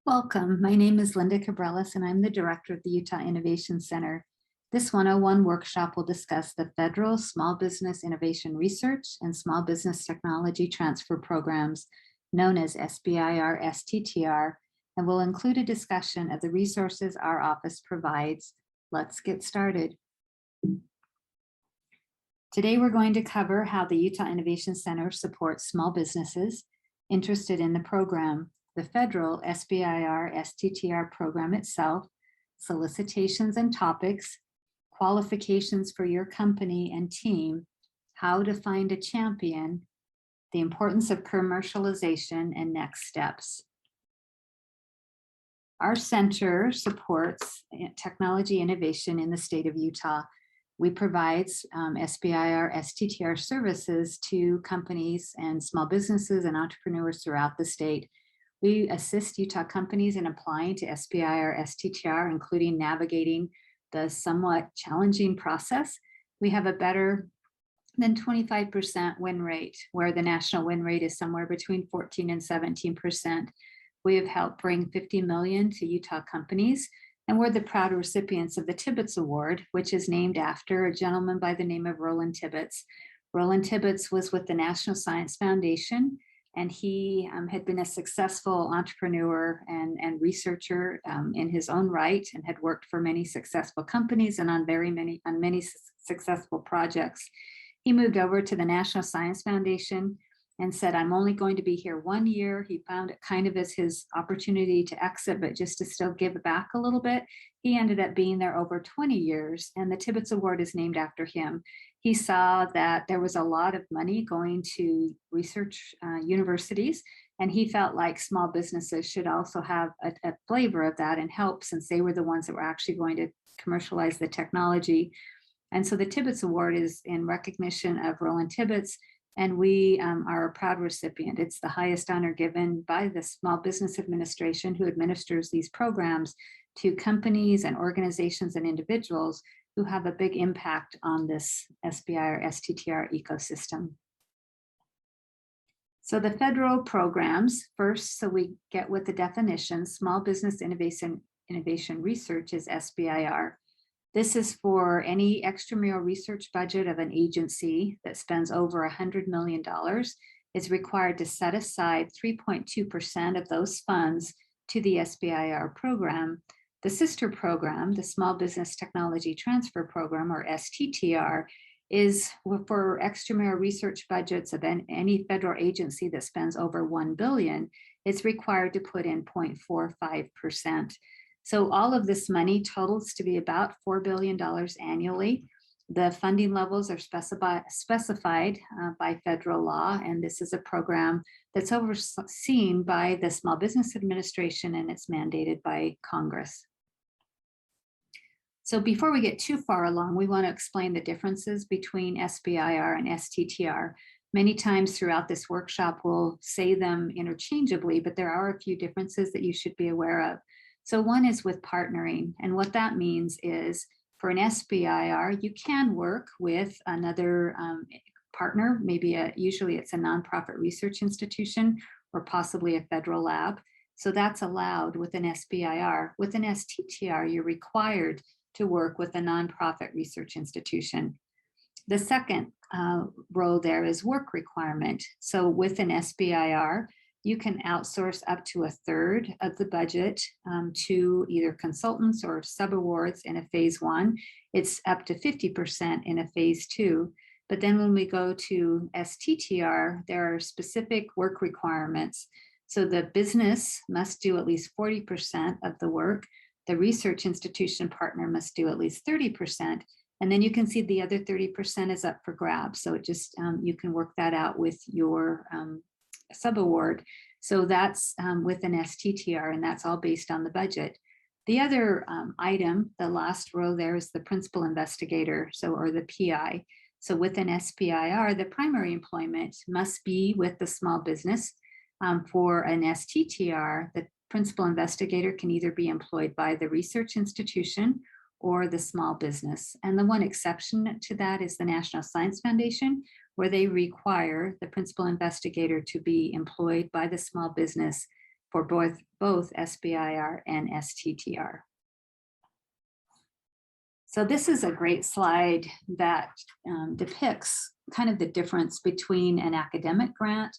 Welcome. My name is Linda Cabrellis, and I'm the director of the Utah Innovation Center. This 101 workshop will discuss the federal Small Business Innovation Research and Small Business Technology Transfer Programs, known as SBIR-STTR, and will include a discussion of the resources our office provides. Let's get started. Today, we're going to cover how the Utah Innovation Center supports small businesses interested in the program, the federal SBIR-STTR program itself, solicitations and topics, qualifications for your company and team, how to find a champion, the importance of commercialization, and next steps. Our center supports technology innovation in the state of Utah. We provide SBIR-STTR services to companies and small businesses and entrepreneurs throughout the state. We assist Utah companies in applying to SBIR-STTR, including navigating the somewhat challenging process. We have a better than 25% win rate, where the national win rate is somewhere between 14 and 17%. We have helped bring 50 million to Utah companies, and we're the proud recipients of the Tibbetts Award, which is named after a gentleman by the name of Roland Tibbetts. Roland Tibbetts was with the National Science Foundation, and he had been a successful entrepreneur and researcher in his own right, and had worked for many successful companies and on many successful projects. He moved over to the National Science Foundation and said, I'm only going to be here 1 year. He found it kind of as his opportunity to exit, but just to still give back a little bit. He ended up being there over 20 years, and the Tibbetts Award is named after him. He saw that there was a lot of money going to research universities, and he felt like small businesses should also have a flavor of that and help, since they were the ones that were actually going to commercialize the technology. And so the Tibbetts Award is in recognition of Roland Tibbetts, and we are a proud recipient. It's the highest honor given by the Small Business Administration, who administers these programs, to companies and organizations and individuals who have a big impact on this SBIR-STTR ecosystem. So the federal programs, first, so we get with the definition, Small Business Innovation Research is SBIR. This is for any extramural research budget of an agency that spends over $100 million is required to set aside 3.2% of those funds to the SBIR program. The sister program, the Small Business Technology Transfer Program, or STTR, is for extramural research budgets of any federal agency that spends over $1 billion. It's required to put in 0.45%. So all of this money totals to be about $4 billion annually. The funding levels are specified by federal law, and this is a program that's overseen by the Small Business Administration, and it's mandated by Congress. So before we get too far along, we want to explain the differences between SBIR and STTR. Many times throughout this workshop, we'll say them interchangeably, but there are a few differences that you should be aware of. So one is with partnering, and what that means is for an SBIR, you can work with another partner, maybe usually it's a nonprofit research institution or possibly a federal lab. So that's allowed with an SBIR. With an STTR, you're required to work with a nonprofit research institution. The second row there is work requirement. So with an SBIR, you can outsource up to 1/3 of the budget to either consultants or subawards in a phase 1. It's up to 50% in a phase 2. But then when we go to STTR, there are specific work requirements. So the business must do at least 40% of the work. The research institution partner must do at least 30%. And then you can see the other 30% is up for grabs. So it just, you can work that out with your subaward. So that's with an STTR, and that's all based on the budget. The other item, the last row there, is the principal investigator, or the PI. So with an SBIR, the primary employment must be with the small business. For an STTR, the principal investigator can either be employed by the research institution or the small business. And the one exception to that is the National Science Foundation, where they require the principal investigator to be employed by the small business for both SBIR and STTR. So this is a great slide that depicts kind of the difference between an academic grant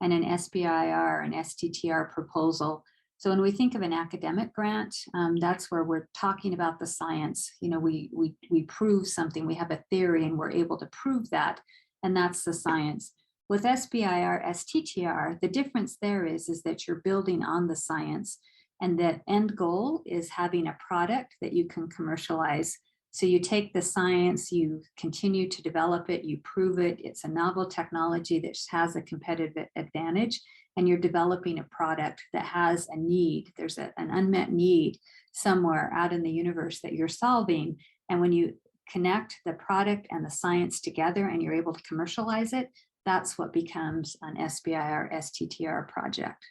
and an SBIR and STTR proposal. So when we think of an academic grant, that's where we're talking about the science. You know, we prove something, we have a theory and we're able to prove that, and that's the science. With SBIR, STTR, the difference there is that you're building on the science, and the end goal is having a product that you can commercialize. So you take the science, you continue to develop it, you prove it, it's a novel technology that has a competitive advantage, and you're developing a product that has a need. There's an unmet need somewhere out in the universe that you're solving. And when you connect the product and the science together and you're able to commercialize it, that's what becomes an SBIR STTR project.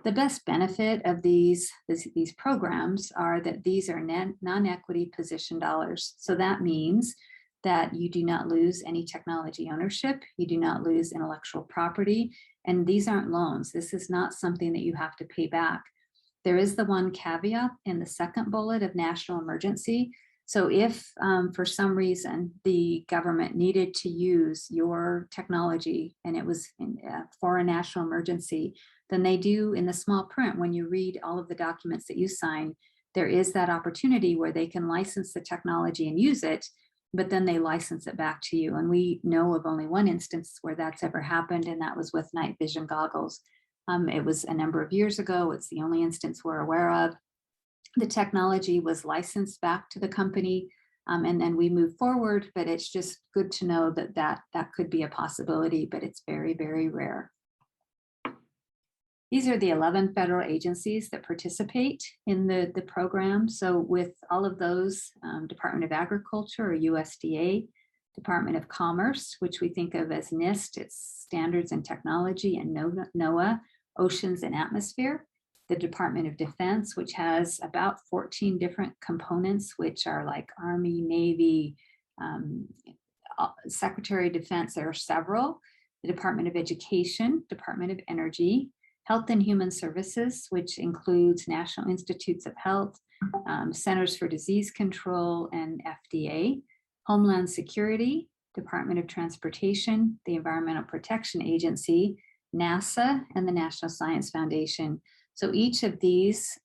The best benefit of these programs are that these are non-equity position dollars. So that means that you do not lose any technology ownership, you do not lose intellectual property, and these aren't loans. This is not something that you have to pay back. There is the one caveat in the second bullet of national emergency. So if for some reason the government needed to use your technology and it was for a national emergency, then they do in the small print, when you read all of the documents that you sign, there is that opportunity where they can license the technology and use it, but then they license it back to you. And we know of only one instance where that's ever happened, and that was with night vision goggles. It was a number of years ago. It's the only instance we're aware of. The technology was licensed back to the company, and then we move forward, but it's just good to know that could be a possibility, but it's very, very rare. These are the 11 federal agencies that participate in the program. So with all of those, Department of Agriculture or USDA, Department of Commerce, which we think of as NIST, it's Standards and Technology, and NOAA, Oceans and Atmosphere. The Department of Defense, which has about 14 different components, which are like Army, Navy, Secretary of Defense, there are several. The Department of Education, Department of Energy, Health and Human Services, which includes National Institutes of Health, Centers for Disease Control, and FDA, Homeland Security, Department of Transportation, the Environmental Protection Agency, NASA, and the National Science Foundation. So each of these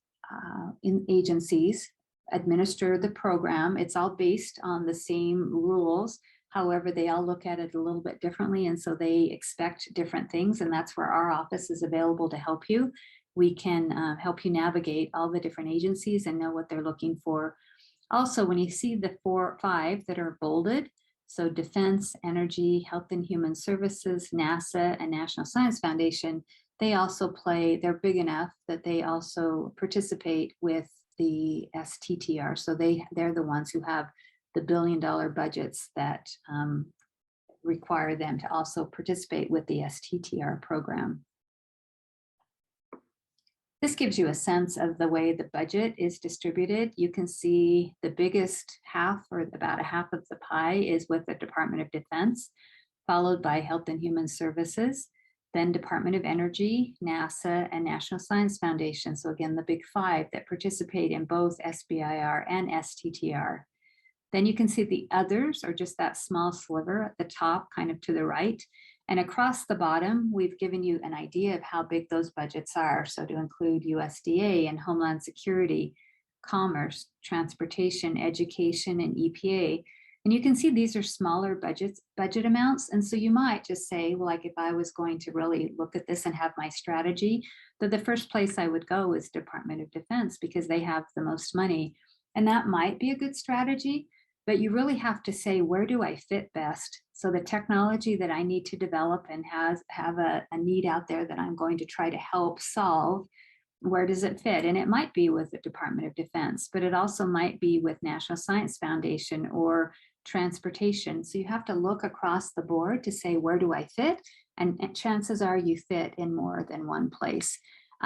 agencies administer the program. It's all based on the same rules. However, they all look at it a little bit differently, and so they expect different things, and that's where our office is available to help you. We can help you navigate all the different agencies and know what they're looking for. Also, when you see the 5 that are bolded, so Defense, Energy, Health and Human Services, NASA, and National Science Foundation, they also they're big enough that they also participate with the STTR. So they're the ones who have the billion-dollar budgets that require them to also participate with the STTR program. This gives you a sense of the way the budget is distributed. You can see the biggest half, or about a half of the pie, is with the Department of Defense, followed by Health and Human Services, then Department of Energy, NASA, and National Science Foundation. So again, the big 5 that participate in both SBIR and STTR. Then you can see the others are just that small sliver at the top, kind of to the right. And across the bottom, we've given you an idea of how big those budgets are. So to include USDA and Homeland Security, Commerce, Transportation, Education, and EPA. And you can see these are smaller budget amounts. And so you might just say, well, like if I was going to really look at this and have my strategy, that the first place I would go is Department of Defense because they have the most money. And that might be a good strategy, but you really have to say, where do I fit best? So the technology that I need to develop and have a need out there that I'm going to try to help solve, where does it fit? And it might be with the Department of Defense, but it also might be with National Science Foundation or Transportation. So you have to look across the board to say, where do I fit? And chances are you fit in more than one place.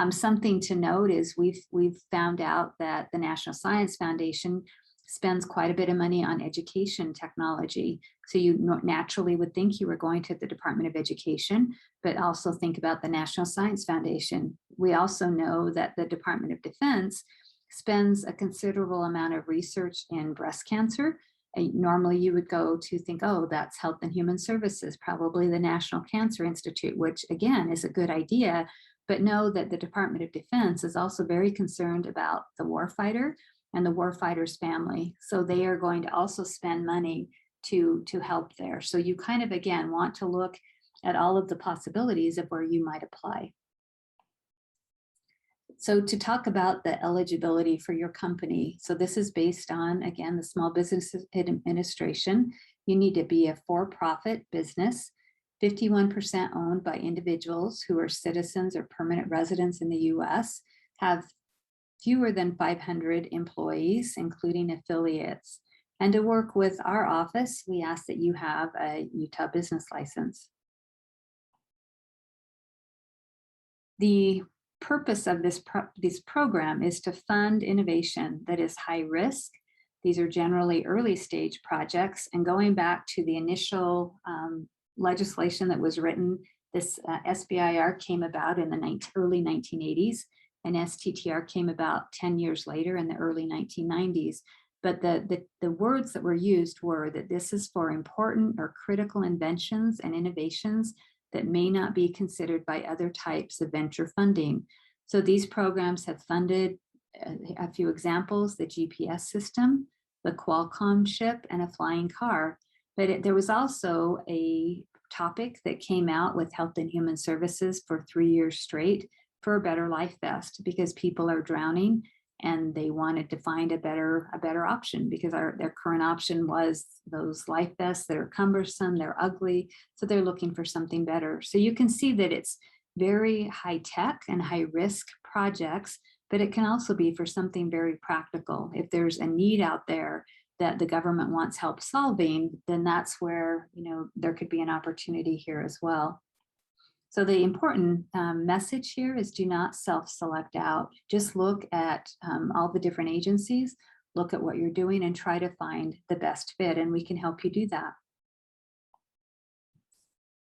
Something to note is we've found out that the National Science Foundation spends quite a bit of money on education technology. So you naturally would think you were going to the Department of Education, but also think about the National Science Foundation. We also know that the Department of Defense spends a considerable amount of research in breast cancer. Normally you would go to think, oh, that's Health and Human Services, probably the National Cancer Institute, which again is a good idea, but know that the Department of Defense is also very concerned about the warfighter and the warfighter's family. So they are going to also spend money to help there. So you kind of, again, want to look at all of the possibilities of where you might apply. So to talk about the eligibility for your company, so this is based on, again, the Small Business Administration. You need to be a for-profit business, 51% owned by individuals who are citizens or permanent residents in the US, have fewer than 500 employees, including affiliates. And to work with our office, we ask that you have a Utah business license. The purpose of this program is to fund innovation that is high risk. These are generally early stage projects, and going back to the initial legislation that was written, this SBIR came about in the early 1980s, and STTR came about 10 years later in the early 1990s. But the words that were used were that this is for important or critical inventions and innovations that may not be considered by other types of venture funding. So these programs have funded a few examples: the GPS system, the Qualcomm chip, and a flying car. But there was also a topic that came out with Health and Human Services for 3 years straight for a better life vest, because people are drowning and they wanted to find a better option, because their current option was those life vests that are cumbersome, they're ugly, so they're looking for something better. So you can see that it's very high tech and high risk projects, but it can also be for something very practical. If there's a need out there that the government wants help solving, then that's where, you know, there could be an opportunity here as well. So the important message here is do not self-select out. Just look at all the different agencies, look at what you're doing, and try to find the best fit, and we can help you do that.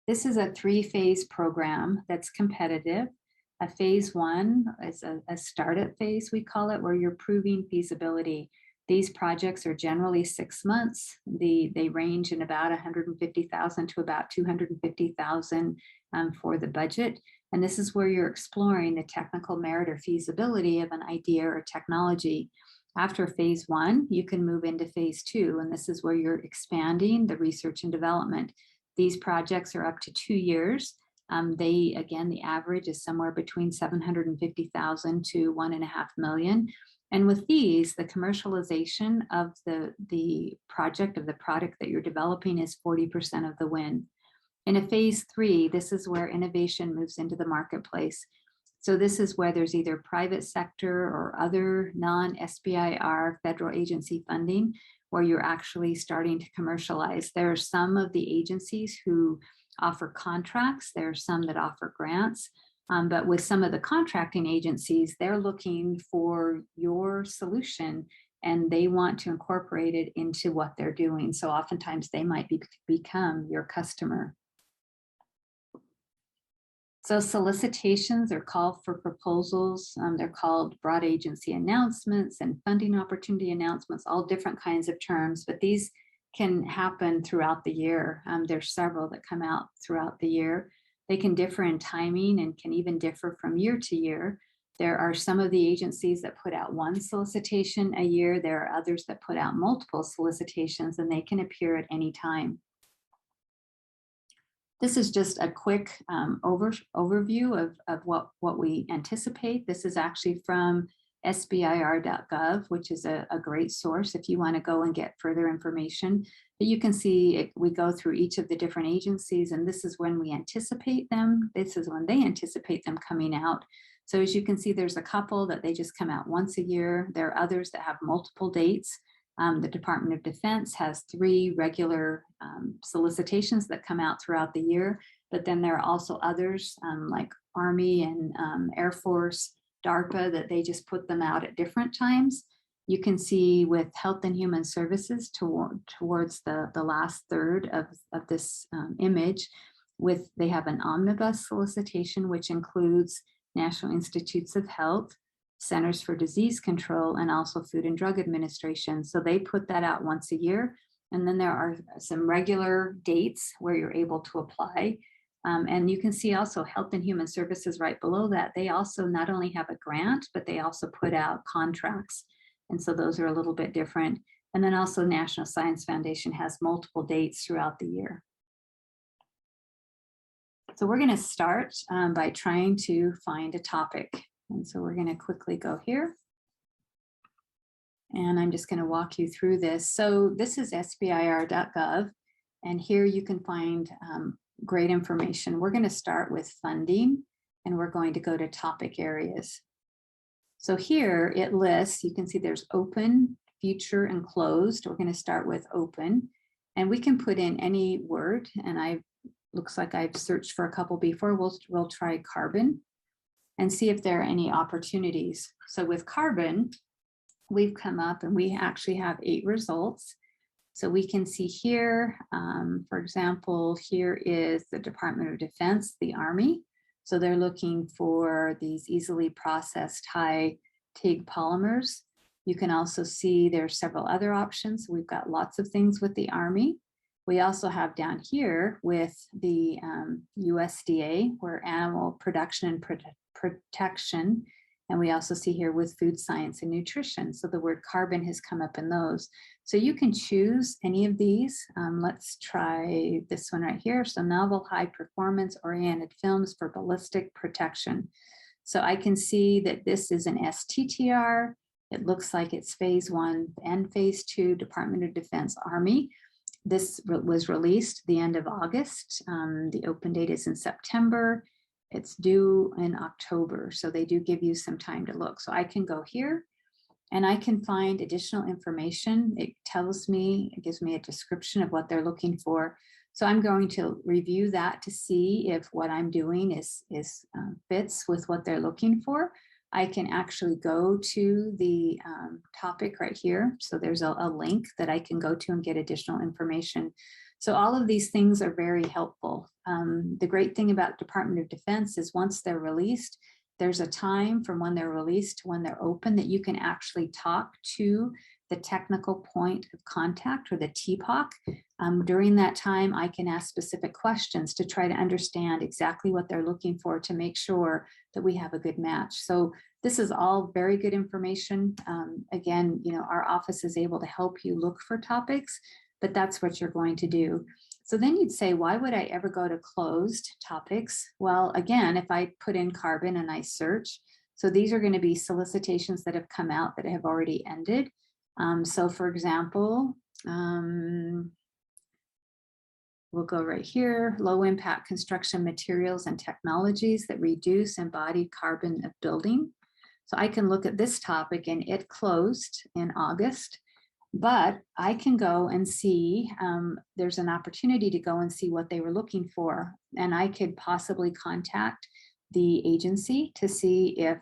This is a 3-phase program that's competitive. A phase 1 is a startup phase, we call it, where you're proving feasibility. These projects are generally 6 months. They range in about 150,000 to about 250,000 for the budget. And this is where you're exploring the technical merit or feasibility of an idea or technology. After phase 1, you can move into phase 2, and this is where you're expanding the research and development. These projects are up to 2 years. Again, the average is somewhere between 750,000 to 1.5 million. And with these, the commercialization of the project, of the product that you're developing, is 40% of the win. In a phase 3, this is where innovation moves into the marketplace. So this is where there's either private sector or other non-SBIR federal agency funding, where you're actually starting to commercialize. There are some of the agencies who offer contracts. There are some that offer grants. But with some of the contracting agencies, they're looking for your solution and they want to incorporate it into what they're doing. So oftentimes they might become your customer. So solicitations are called for proposals. They're called broad agency announcements and funding opportunity announcements, all different kinds of terms, but these can happen throughout the year. There's several that come out throughout the year. They can differ in timing and can even differ from year to year. There are some of the agencies that put out one solicitation a year. There are others that put out multiple solicitations, and they can appear at any time. This is just a quick overview of what we anticipate. This is actually from sbir.gov, which is a great source if you want to go and get further information. But you can see we go through each of the different agencies, and this is when we anticipate them. This is when they anticipate them coming out. So as you can see, there's a couple that they just come out once a year. There are others that have multiple dates. The Department of Defense has 3 regular solicitations that come out throughout the year, but then there are also others like Army and Air Force, DARPA, that they just put them out at different times. You can see with Health and Human Services towards the last third of this image, they have an omnibus solicitation, which includes National Institutes of Health, Centers for Disease Control, and also Food and Drug Administration. So they put that out once a year. And then there are some regular dates where you're able to apply. And you can see also Health and Human Services right below that. They also not only have a grant, but they also put out contracts. And so those are a little bit different. And then also National Science Foundation has multiple dates throughout the year. So we're going to start by trying to find a topic. And so we're going to quickly go here. And I'm just going to walk you through this. So this is sbir.gov. And here you can find great information. We're going to start with funding, and we're going to go to topic areas. So here it lists, you can see there's open, future, and closed. We're going to start with open, and we can put in any word. And looks like I've searched for a couple before. We'll try carbon and see if there are any opportunities. So with carbon, we've come up and we actually have 8 results. So we can see here, for example, here is the Department of Defense, the Army. So they're looking for these easily processed high TIG polymers. You can also see there's several other options. We've got lots of things with the Army. We also have down here with the USDA, where animal production and protection. And we also see here with food science and nutrition. So the word carbon has come up in those. So you can choose any of these. Let's try this one right here. So novel high performance oriented films for ballistic protection. So I can see that this is an STTR. It looks like it's phase 1 and phase 2, Department of Defense, Army. This was released the end of August. The open date is in September. It's due in October. So they do give you some time to look. So I can go here and I can find additional information. It tells me, it gives me a description of what they're looking for. So I'm going to review that to see if what I'm doing fits with what they're looking for. I can actually go to the topic right here. So there's a link that I can go to and get additional information. So all of these things are very helpful. The great thing about Department of Defense is once they're released, there's a time from when they're released to when they're open that you can actually talk to the technical point of contact, or the TPOC. During that time, I can ask specific questions to try to understand exactly what they're looking for to make sure that we have a good match. So this is all very good information. Again, our office is able to help you look for topics, but that's what you're going to do. So then you'd say, why would I ever go to closed topics? Well, again, if I put in carbon and I search, so these are going to be solicitations that have come out that have already ended. So for example, we'll go right here, low impact construction materials and technologies that reduce embodied carbon of building. So I can look at this topic, and it closed in August, but I can go and see, there's an opportunity to go and see what they were looking for. And I could possibly contact the agency to see if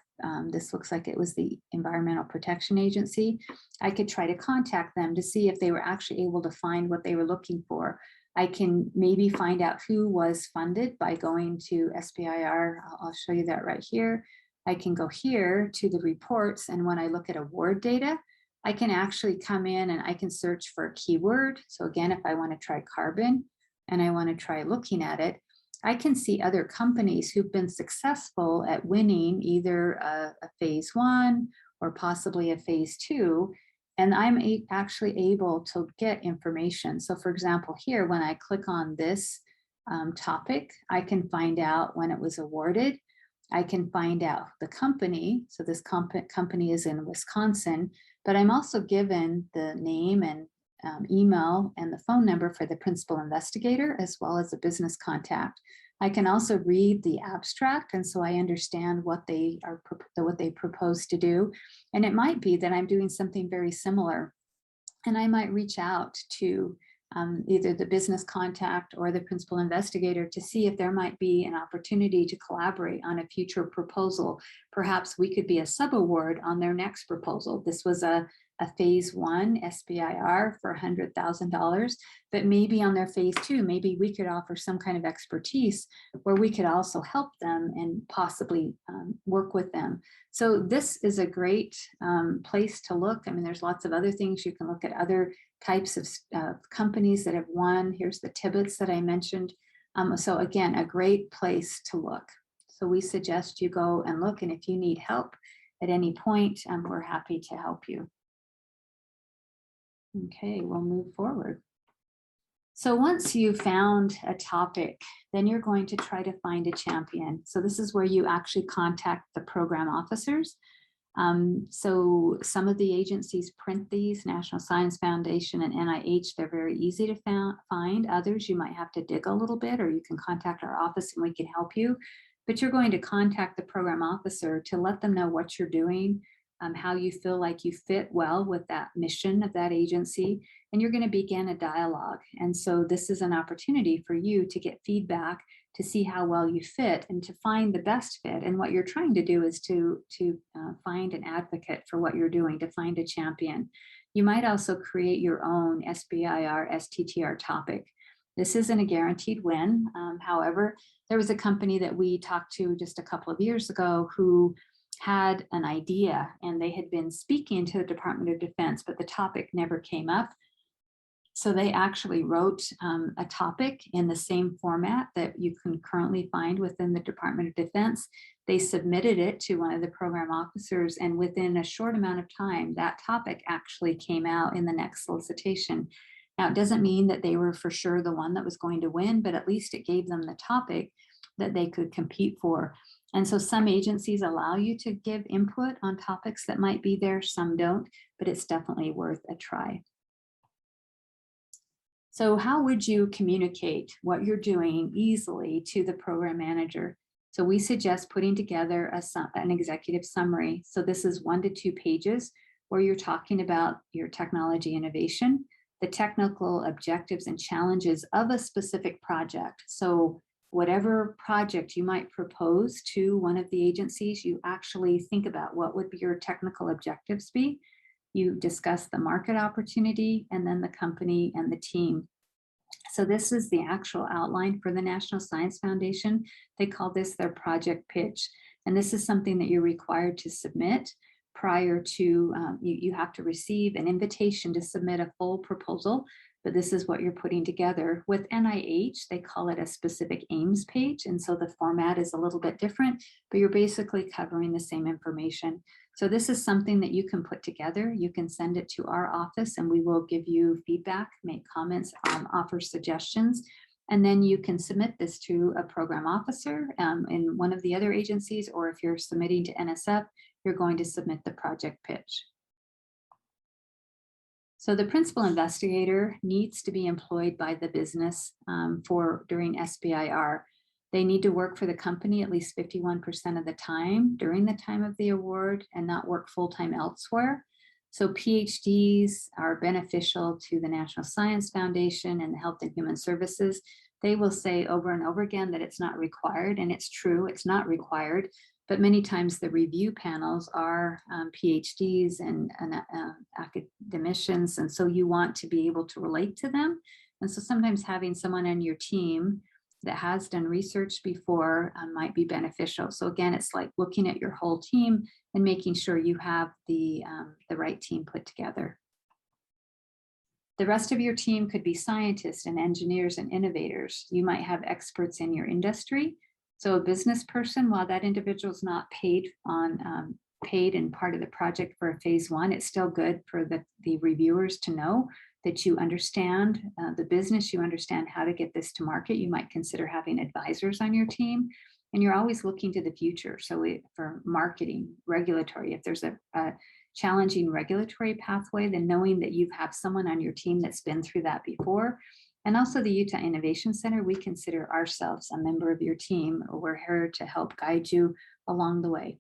this looks like it was the Environmental Protection Agency. I could try to contact them to see if they were actually able to find what they were looking for. I can maybe find out who was funded by going to SBIR. I'll show you that right here. I can go here to the reports, and when I look at award data, I can actually come in and I can search for a keyword. So again, if I want to try carbon and I want to try looking at it, I can see other companies who've been successful at winning either a phase 1 or possibly a phase 2. And I'm actually able to get information. So for example, here, when I click on this topic, I can find out when it was awarded. I can find out the company. So this company is in Wisconsin, but I'm also given the name and email and the phone number for the principal investigator, as well as a business contact. I can also read the abstract, and so I understand what they propose to do. And it might be that I'm doing something very similar, and I might reach out to either the business contact or the principal investigator to see if there might be an opportunity to collaborate on a future proposal. Perhaps we could be a sub-award on their next proposal. This was a a phase 1 SBIR for $100,000, but maybe on their phase 2, maybe we could offer some kind of expertise where we could also help them and possibly work with them. So this is a great place to look. I mean, there's lots of other things. You can look at other types of companies that have won. Here's the TIBETs that I mentioned. So again, a great place to look. So we suggest you go and look, and if you need help at any point, we're happy to help you. Okay, we'll move forward. So once you've found a topic, then you're going to try to find a champion. So this is where you actually contact the program officers. So some of the agencies print these, National Science Foundation and NIH, they're very easy to find. Others, you might have to dig a little bit, or you can contact our office and we can help you. But you're going to contact the program officer to let them know what you're doing, how you feel like you fit well with that mission of that agency, and you're going to begin a dialogue. And so this is an opportunity for you to get feedback, to see how well you fit and to find the best fit. And what you're trying to do is to find an advocate for what you're doing, to find a champion. You might also create your own SBIR, STTR topic. This isn't a guaranteed win. However, there was a company that we talked to just a couple of years ago who had an idea, and they had been speaking to the Department of Defense, but the topic never came up. So they actually wrote a topic in the same format that you can currently find within the Department of Defense. They submitted it to one of the program officers, and within a short amount of time, that topic actually came out in the next solicitation. Now, it doesn't mean that they were for sure the one that was going to win, but at least it gave them the topic that they could compete for. And so some agencies allow you to give input on topics that might be there, some don't, but it's definitely worth a try. So how would you communicate what you're doing easily to the program manager? So we suggest putting together an executive summary. So this is 1 to 2 pages where you're talking about your technology innovation, the technical objectives and challenges of a specific project. So whatever project you might propose to one of the agencies, you actually think about what would your technical objectives be. You discuss the market opportunity and then the company and the team. So this is the actual outline for the National Science Foundation. They call this their project pitch. And this is something that you're required to submit prior to, you have to receive an invitation to submit a full proposal, but this is what you're putting together. With NIH, they call it a specific aims page. And so the format is a little bit different, but you're basically covering the same information. So this is something that you can put together. You can send it to our office and we will give you feedback, make comments, offer suggestions. And then you can submit this to a program officer in one of the other agencies, or if you're submitting to NSF, you're going to submit the project pitch. So the principal investigator needs to be employed by the business during SBIR. They need to work for the company at least 51% of the time during the time of the award and not work full-time elsewhere. So PhDs are beneficial to the National Science Foundation and the Health and Human Services. They will say over and over again that it's not required, and it's true, it's not required. But many times the review panels are PhDs and academicians, and so you want to be able to relate to them. And so sometimes having someone on your team that has done research before might be beneficial. So again, it's like looking at your whole team and making sure you have the right team put together. The rest of your team could be scientists and engineers and innovators. You might have experts in your industry. So a business person, while that individual is not paid and part of the project for a phase 1, it's still good for the reviewers to know that you understand the business, you understand how to get this to market. You might consider having advisors on your team, and you're always looking to the future. So for marketing, regulatory, if there's a challenging regulatory pathway, then knowing that you have someone on your team that's been through that before. And also the Utah Innovation Center, we consider ourselves a member of your team. We're here to help guide you along the way.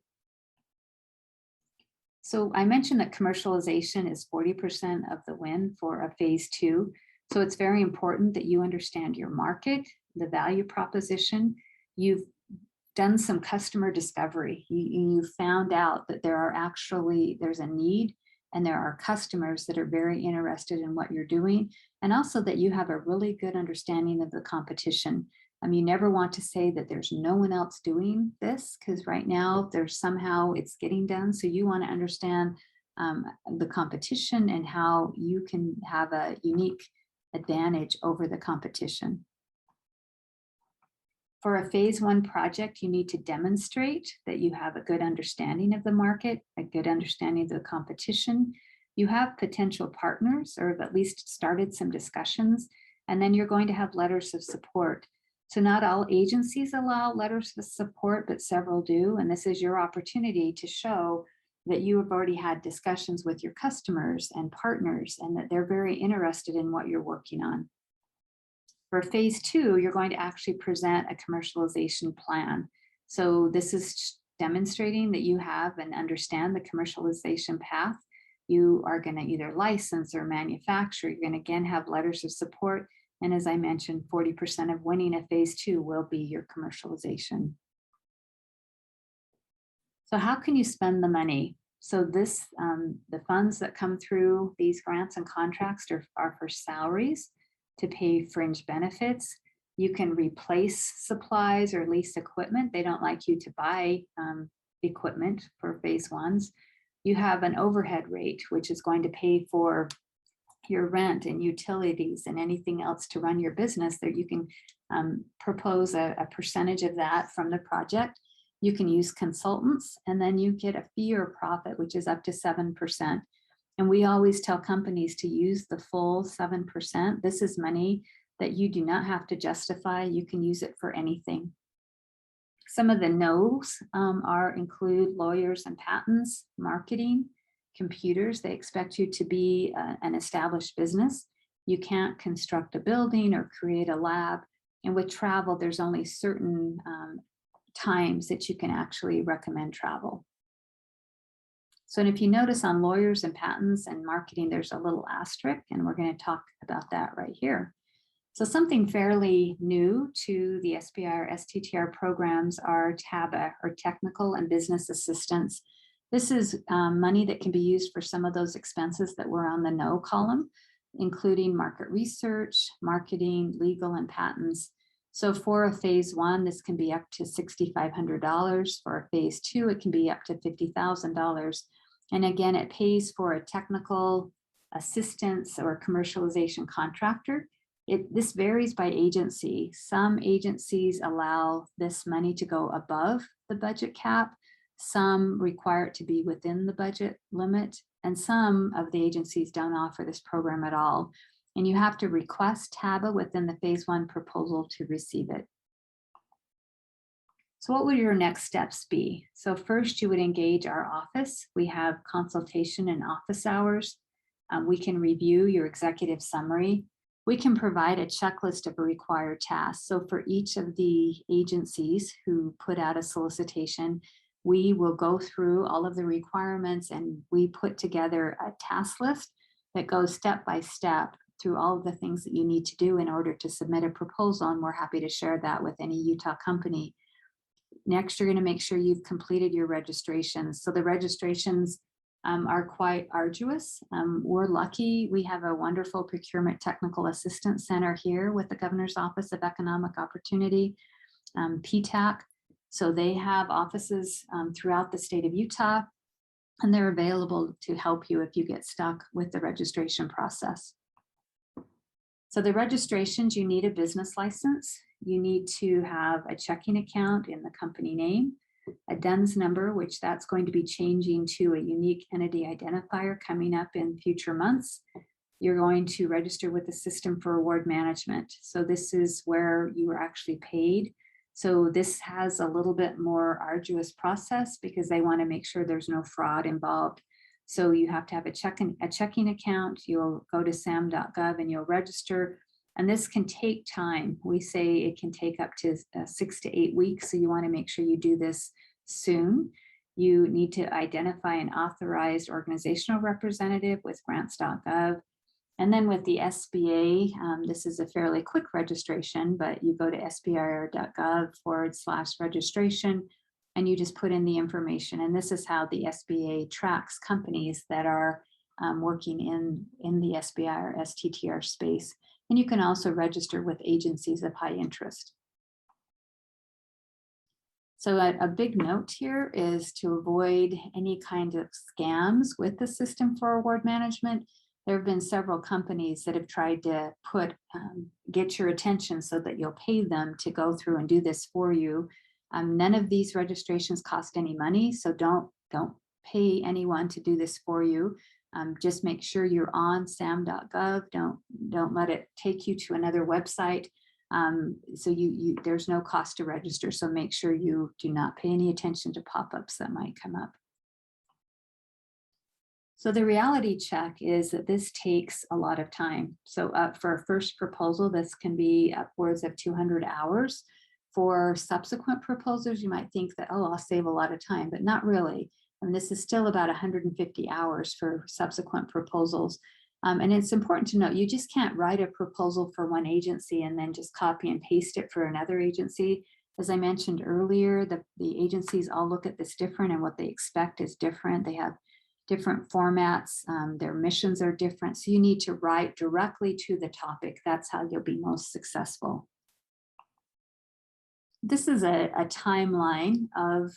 So I mentioned that commercialization is 40% of the win for a phase 2. So it's very important that you understand your market, the value proposition. You've done some customer discovery. You found out that there's a need and there are customers that are very interested in what you're doing, and also that you have a really good understanding of the competition. You never want to say that there's no one else doing this, because right now there's somehow it's getting done. So you want to understand the competition and how you can have a unique advantage over the competition. For a phase 1 project, you need to demonstrate that you have a good understanding of the market, a good understanding of the competition. You have potential partners, or have at least started some discussions, and then you're going to have letters of support. So not all agencies allow letters of support, but several do. And this is your opportunity to show that you have already had discussions with your customers and partners, and that they're very interested in what you're working on. For phase 2, you're going to actually present a commercialization plan. So this is demonstrating that you have and understand the commercialization path. You are going to either license or manufacture. You're going to again have letters of support. And as I mentioned, 40% of winning a phase 2 will be your commercialization. So how can you spend the money? So this, the funds that come through these grants and contracts are for salaries, to pay fringe benefits. You can replace supplies or lease equipment. They don't like you to buy equipment for phase 1s. You have an overhead rate, which is going to pay for your rent and utilities and anything else to run your business. That you can propose a percentage of that from the project. You can use consultants, and then you get a fee or profit, which is up to 7%. And we always tell companies to use the full 7%. This is money that you do not have to justify. You can use it for anything. Some of the no's include lawyers and patents, marketing, computers. They expect you to be an established business. You can't construct a building or create a lab. And with travel, there's only certain times that you can actually recommend travel. So, and if you notice on lawyers and patents and marketing, there's a little asterisk, and we're going to talk about that right here. So something fairly new to the SBIR/STTR programs are TABA, or Technical and Business Assistance. This is money that can be used for some of those expenses that were on the no column, including market research, marketing, legal, and patents. So for a phase 1, this can be up to $6,500. For a phase 2, it can be up to $50,000. And again, it pays for a technical assistance or commercialization contractor. This varies by agency. Some agencies allow this money to go above the budget cap. Some require it to be within the budget limit. And some of the agencies don't offer this program at all. And you have to request TABA within the phase 1 proposal to receive it. So what would your next steps be? So first, you would engage our office. We have consultation and office hours. We can review your executive summary. We can provide a checklist of required tasks. So for each of the agencies who put out a solicitation, we will go through all of the requirements, and we put together a task list that goes step by step through all of the things that you need to do in order to submit a proposal, and we're happy to share that with any Utah company. Next, you're going to make sure you've completed your registrations. So the registrations are quite arduous. We're lucky. We have a wonderful Procurement Technical Assistance Center here with the Governor's Office of Economic Opportunity, PTAC. So they have offices throughout the state of Utah, and they're available to help you if you get stuck with the registration process. So the registrations, you need a business license. You need to have a checking account in the company name, a DUNS number, which that's going to be changing to a unique entity identifier coming up in future months. You're going to register with the System for Award Management. So this is where you are actually paid. So this has a little bit more arduous process because they want to make sure there's no fraud involved. So you have to have a checking account. You'll go to sbir.gov and you'll register. And this can take time. We say it can take up to 6 to 8 weeks. So you want to make sure you do this soon. You need to identify an authorized organizational representative with grants.gov. And then with the SBA, this is a fairly quick registration, but you go to sbir.gov/registration, and you just put in the information. And this is how the SBA tracks companies that are working in the SBI or STTR space. And you can also register with agencies of high interest. So a big note here is to avoid any kind of scams with the system for award management. There have been several companies that have tried to get your attention so that you'll pay them to go through and do this for you. None of these registrations cost any money, so don't pay anyone to do this for you. Just make sure you're on sam.gov. Don't let it take you to another website. So there's no cost to register, so make sure you do not pay any attention to pop-ups that might come up. So the reality check is that this takes a lot of time. So for a first proposal, this can be upwards of 200 hours. For subsequent proposals, you might think that, oh, I'll save a lot of time, but not really. And this is still about 150 hours for subsequent proposals. And it's important to note, you just can't write a proposal for one agency and then just copy and paste it for another agency. As I mentioned earlier, the agencies all look at this different, and what they expect is different. They have different formats, their missions are different. So you need to write directly to the topic. That's how you'll be most successful. This is a timeline of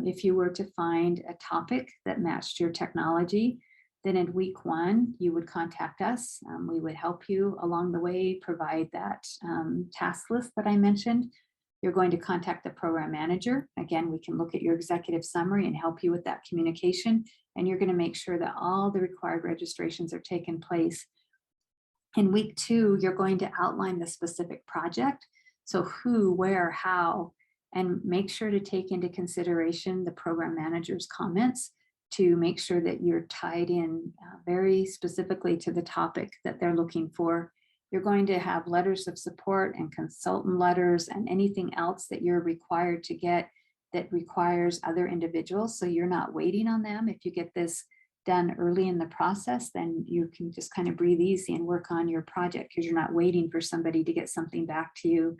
if you were to find a topic that matched your technology, then in week 1, you would contact us. We would help you along the way, provide that task list that I mentioned. You're going to contact the program manager. Again, we can look at your executive summary and help you with that communication. And you're going to make sure that all the required registrations are taken place. In week 2, you're going to outline the specific project. So who, where, how, and make sure to take into consideration the program manager's comments to make sure that you're tied in very specifically to the topic that they're looking for. You're going to have letters of support and consultant letters and anything else that you're required to get that requires other individuals. So you're not waiting on them. If you get this done early in the process, then you can just kind of breathe easy and work on your project because you're not waiting for somebody to get something back to you.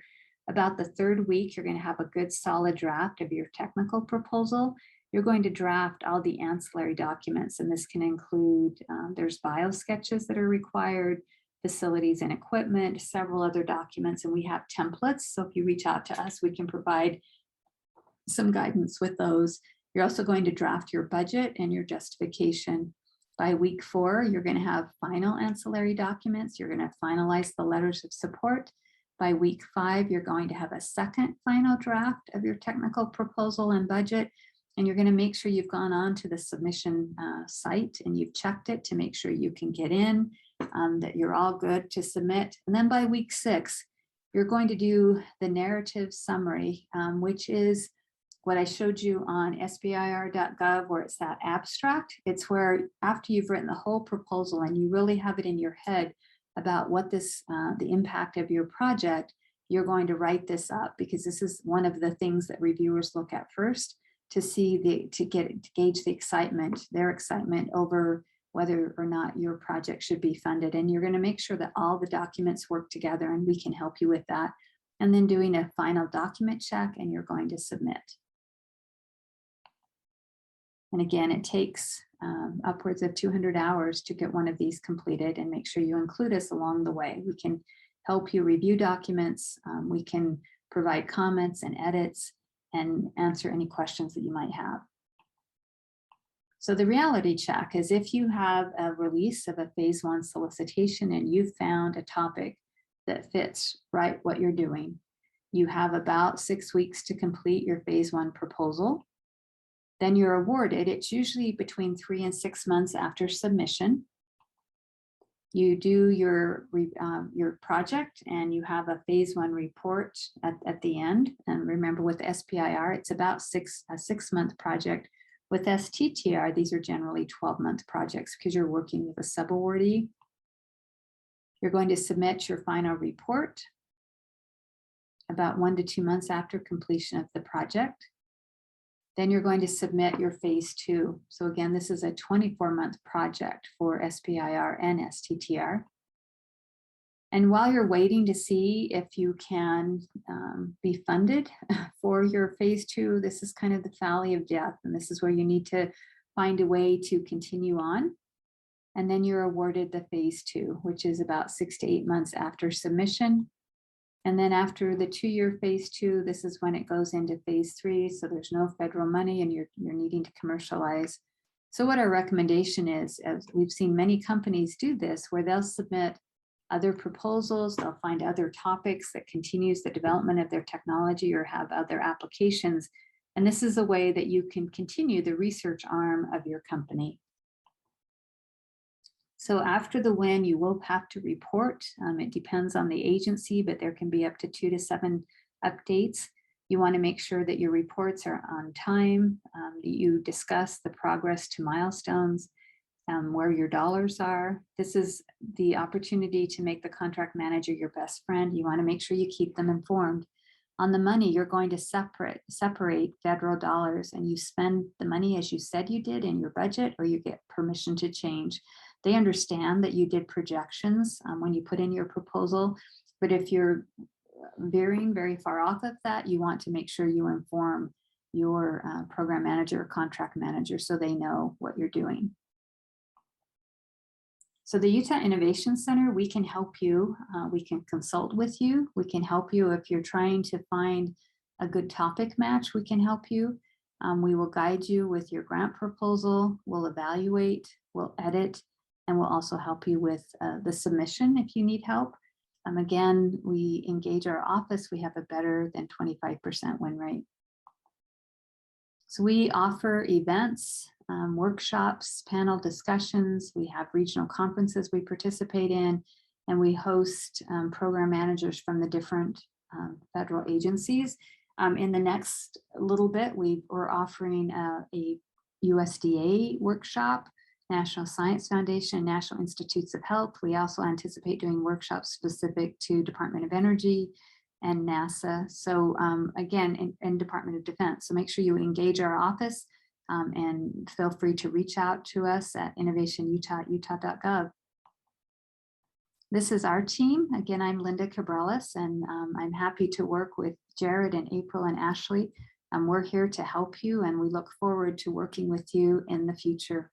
About the 3rd week, you're going to have a good solid draft of your technical proposal. You're going to draft all the ancillary documents, and this can include, there's bio sketches that are required, facilities and equipment, several other documents, and we have templates. So if you reach out to us, we can provide some guidance with those. You're also going to draft your budget and your justification. By week 4, you're going to have final ancillary documents. You're going to finalize the letters of support. By week 5, you're going to have a second final draft of your technical proposal and budget. And you're going to make sure you've gone on to the submission site and you've checked it to make sure you can get in, that you're all good to submit. And then by week 6, you're going to do the narrative summary, which is what I showed you on sbir.gov, where it's that abstract. It's where after you've written the whole proposal and you really have it in your head about what this, the impact of your project, you're going to write this up, because this is one of the things that reviewers look at first to see to gauge the excitement, their excitement over whether or not your project should be funded. And you're going to make sure that all the documents work together, and we can help you with that. And then doing a final document check, and you're going to submit. And again, it takes upwards of 200 hours to get one of these completed, and make sure you include us along the way. We can help you review documents. We can provide comments and edits and answer any questions that you might have. So the reality check is if you have a release of a phase 1 solicitation and you've found a topic that fits right what you're doing, you have about 6 weeks to complete your phase 1 proposal. Then you're awarded. It's usually between 3 and 6 months after submission. You do your project, and you have a phase 1 report at the end. And remember, with SBIR, it's about a 6-month project. With STTR, these are generally 12-month projects because you're working with a subawardee. You're going to submit your final report about 1 to 2 months after completion of the project. Then you're going to submit your phase 2. So again, this is a 24-month project for SBIR and STTR. And while you're waiting to see if you can be funded for your phase 2, this is kind of the valley of death. And this is where you need to find a way to continue on. And then you're awarded the phase 2, which is about 6 to 8 months after submission. And then after the 2-year phase 2, this is when it goes into phase 3. So there's no federal money and you're needing to commercialize. So what our recommendation is, as we've seen many companies do this, where they'll submit other proposals, they'll find other topics that continues the development of their technology or have other applications. And this is a way that you can continue the research arm of your company. So after the win, you will have to report. It depends on the agency, but there can be up to 2 to 7 updates. You want to make sure that your reports are on time, that you discuss the progress to milestones, where your dollars are. This is the opportunity to make the contract manager your best friend. You want to make sure you keep them informed. On the money, you're going to separate federal dollars, and you spend the money as you said you did in your budget, or you get permission to change. They understand that you did projections when you put in your proposal, but if you're veering very far off of that, you want to make sure you inform your program manager or contract manager so they know what you're doing. So the Utah Innovation Center, we can help you. We can consult with you. We can help you if you're trying to find a good topic match. We can help you. We will guide you with your grant proposal. We'll evaluate, we'll edit, and we'll also help you with the submission if you need help. Again, we engage our office. We have a better than 25% win rate. So we offer events, workshops, panel discussions. We have regional conferences we participate in, and we host program managers from the different federal agencies. In the next little bit, we're offering a USDA workshop, National Science Foundation, National Institutes of Health. We also anticipate doing workshops specific to Department of Energy and NASA. So again, and Department of Defense. So make sure you engage our office and feel free to reach out to us at innovationutah@utah.gov. This is our team. Again, I'm Linda Cabrales, and I'm happy to work with Jared and April and Ashley. We're here to help you, and we look forward to working with you in the future.